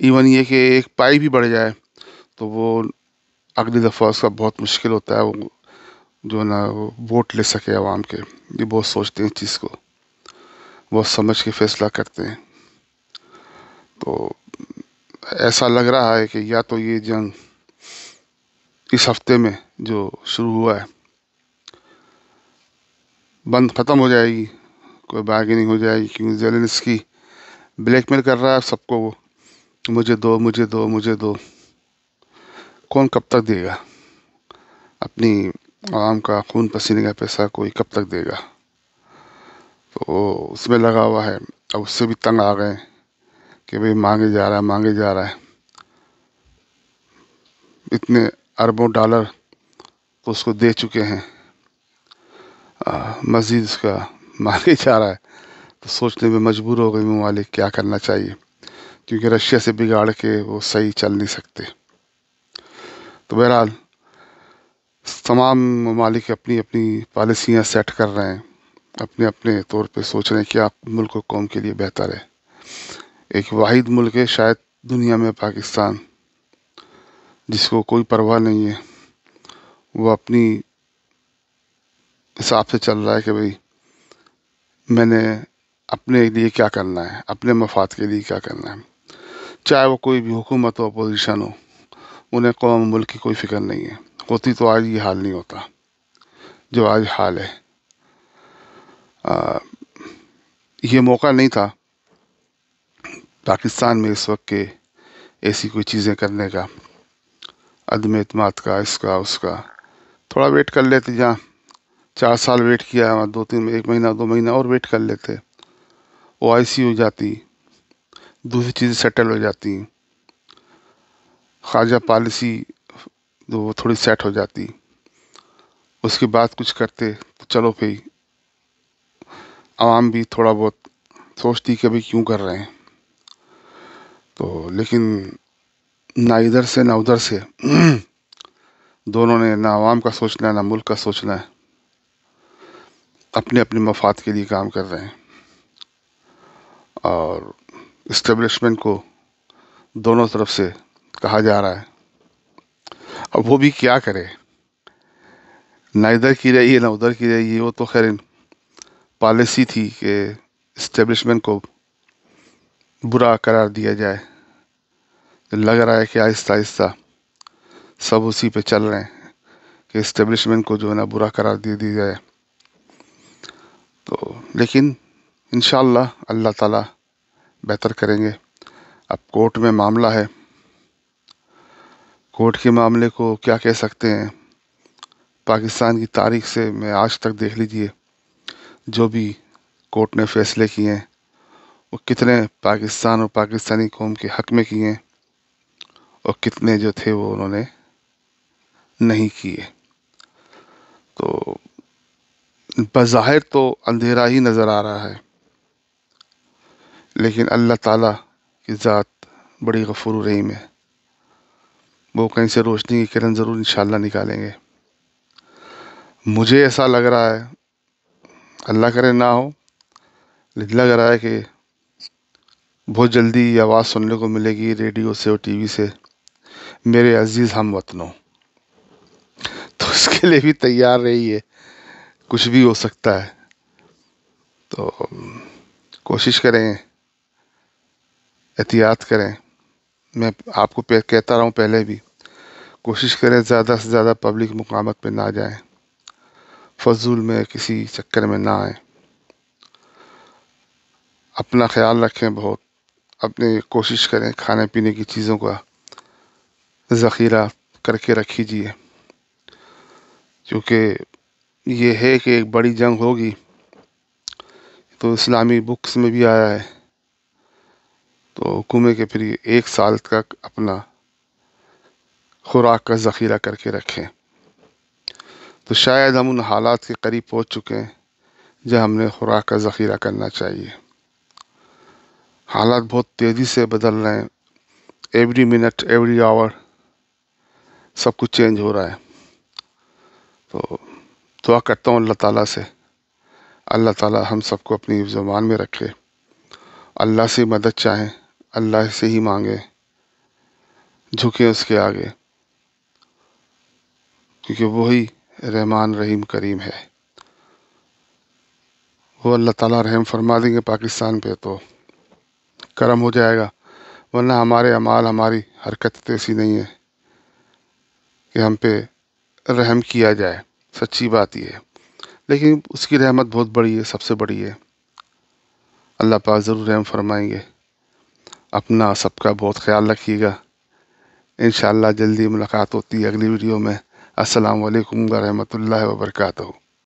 Even یہ کہ ایک پائی بھی بڑھ جائے تو وہ اگلی دفعہ اس کا بہت مشکل ہوتا ہے، وہ جو ہے نا وہ ووٹ لے سکے عوام کے. یہ بہت سوچتے ہیں اس چیز کو، بہت سمجھ کے فیصلہ کرتے ہیں. تو ایسا لگ رہا ہے کہ یا تو یہ جنگ اس ہفتے میں جو شروع ہوا ہے بند ختم ہو جائے گی، کوئی بارگیننگ ہو جائے گی، کیونکہ زیلنسکی بلیک میل کر رہا ہے سب کو، وہ مجھے دو مجھے دو مجھے دو. کون کب تک دے گا اپنی عوام کا خون پسینے کا پیسہ؟ کوئی کب تک دے گا؟ تو وہ اس میں لگا ہوا ہے. اب اس سے بھی تنگ آ گئے کہ بھئی مانگے جا رہا ہے مانگے جا رہا ہے. اتنے اربوں ڈالر تو اس کو دے چکے ہیں، مزید اس کا مانگے جا رہا ہے. تو سوچنے میں مجبور ہو گئے ممالک کیا کرنا چاہیے، کیونکہ رشیا سے بگاڑ کے وہ صحیح چل نہیں سکتے. تو بہرحال تمام ممالک اپنی اپنی پالیسیاں سیٹ کر رہے ہیں، اپنے اپنے طور پہ سوچ رہے ہیں کیا ملک و قوم کے لیے بہتر ہے. ایک واحد ملک ہے شاید دنیا میں، پاکستان، جس کو کوئی پرواہ نہیں ہے. وہ اپنی حساب سے چل رہا ہے کہ بھئی میں نے اپنے لیے کیا کرنا ہے، اپنے مفاد کے لیے کیا کرنا ہے. چاہے وہ کوئی بھی حکومت ہو، اپوزیشن ہو، انہیں قوم ملک کی کوئی فکر نہیں ہے. ہوتی تو آج یہ حال نہیں ہوتا جو آج حال ہے. یہ موقع نہیں تھا پاکستان میں اس وقت کے ایسی کوئی چیزیں کرنے کا، عدم اعتماد کا، اس کا اس کا. تھوڑا ویٹ کر لیتے، جہاں 4 سال ویٹ کیا، وہاں 2 3 1 مہینہ 2 مہینہ اور ویٹ کر لیتے، او آئی سی ہو جاتی، دوسری چیزیں سیٹل ہو جاتی، خارجہ پالیسی وہ تھوڑی سیٹ ہو جاتی. اس کے بعد کچھ کرتے تو چلو پھر عوام بھی تھوڑا بہت سوچتی کہ بھی کیوں کر رہے ہیں. تو لیکن نہ ادھر سے نہ ادھر سے دونوں نے نہ عوام کا سوچنا ہے نہ ملک کا سوچنا ہے، اپنے اپنے مفاد کے لیے کام کر رہے ہیں. اور اسٹیبلشمنٹ کو دونوں طرف سے کہا جا رہا ہے. اب وہ بھی کیا کرے، نہ ادھر کی رہی ہے نہ ادھر کی رہی ہے. وہ تو خیر پالیسی تھی کہ اسٹیبلشمنٹ کو برا قرار دیا جائے. لگ رہا ہے کہ آہستہ آہستہ سب اسی پہ چل رہے ہیں کہ اسٹیبلشمنٹ کو جو ہے نا برا قرار دے دی جائے. تو لیکن انشاءاللہ اللہ تعالیٰ بہتر کریں گے. اب کورٹ میں معاملہ ہے، کورٹ کے معاملے کو کیا کہہ سکتے ہیں. پاکستان کی تاریخ سے میں آج تک دیکھ لیجئے جو بھی کورٹ نے فیصلے کیے ہیں وہ کتنے پاکستان اور پاکستانی قوم کے حق میں کیے ہیں اور کتنے جو تھے وہ انہوں نے نہیں کیے. تو بظاہر تو اندھیرا ہی نظر آ رہا ہے، لیکن اللہ تعالیٰ کی ذات بڑی غفور رحیم ہے. وہ کہیں سے روشنی کی کرن ضرور انشاءاللہ نکالیں گے. مجھے ایسا لگ رہا ہے، اللہ کرے نہ ہو، لیکن لگ رہا ہے کہ بہت جلدی یہ آواز سننے کو ملے گی ریڈیو سے اور ٹی وی سے، میرے عزیز ہم وطنوں. تو اس کے لیے بھی تیار رہیے، کچھ بھی ہو سکتا ہے. تو کوشش کریں، احتیاط کریں. میں آپ کو کہتا رہا ہوں پہلے بھی، کوشش کریں زیادہ سے زیادہ پبلک مقامات پہ نہ جائیں، فضول میں کسی چکر میں نہ آئیں. اپنا خیال رکھیں بہت، اپنے کوشش کریں کھانے پینے کی چیزوں کا ذخیرہ کر کے رکھیجیے، کیونکہ یہ ہے کہ ایک بڑی جنگ ہوگی. تو اسلامی بکس میں بھی آیا ہے، تو حکومت کے پھر 1 سال تک اپنا خوراک کا ذخیرہ کر کے رکھیں. تو شاید ہم ان حالات کے قریب پہنچ چکے ہیں جہاں ہم نے خوراک کا ذخیرہ کرنا چاہیے. حالات بہت تیزی سے بدل رہے ہیں، ایوری منٹ ایوری آور سب کچھ چینج ہو رہا ہے. تو دعا کرتا ہوں اللہ تعالیٰ سے، اللہ تعالیٰ ہم سب کو اپنی زبان میں رکھے، اللہ سے مدد چاہیں، اللہ سے ہی مانگیں جھکیں اس کے آگے، کیونکہ وہی رحمان رحیم کریم ہے۔ وہ اللہ تعالیٰ رحم فرما دیں گے پاکستان پہ تو کرم ہو جائے گا، ورنہ ہمارے اعمال، ہماری حرکت ایسی نہیں ہے کہ ہم پہ رحم کیا جائے، سچی بات یہ ہے۔ لیکن اس کی رحمت بہت بڑی ہے، سب سے بڑی ہے، اللہ پاک ضرور رحم فرمائیں گے۔ اپنا سب کا بہت خیال رکھیے گا، انشاءاللہ جلدی ملاقات ہوتی ہے اگلی ویڈیو میں۔ السلام علیکم ورحمۃ اللہ وبرکاتہ۔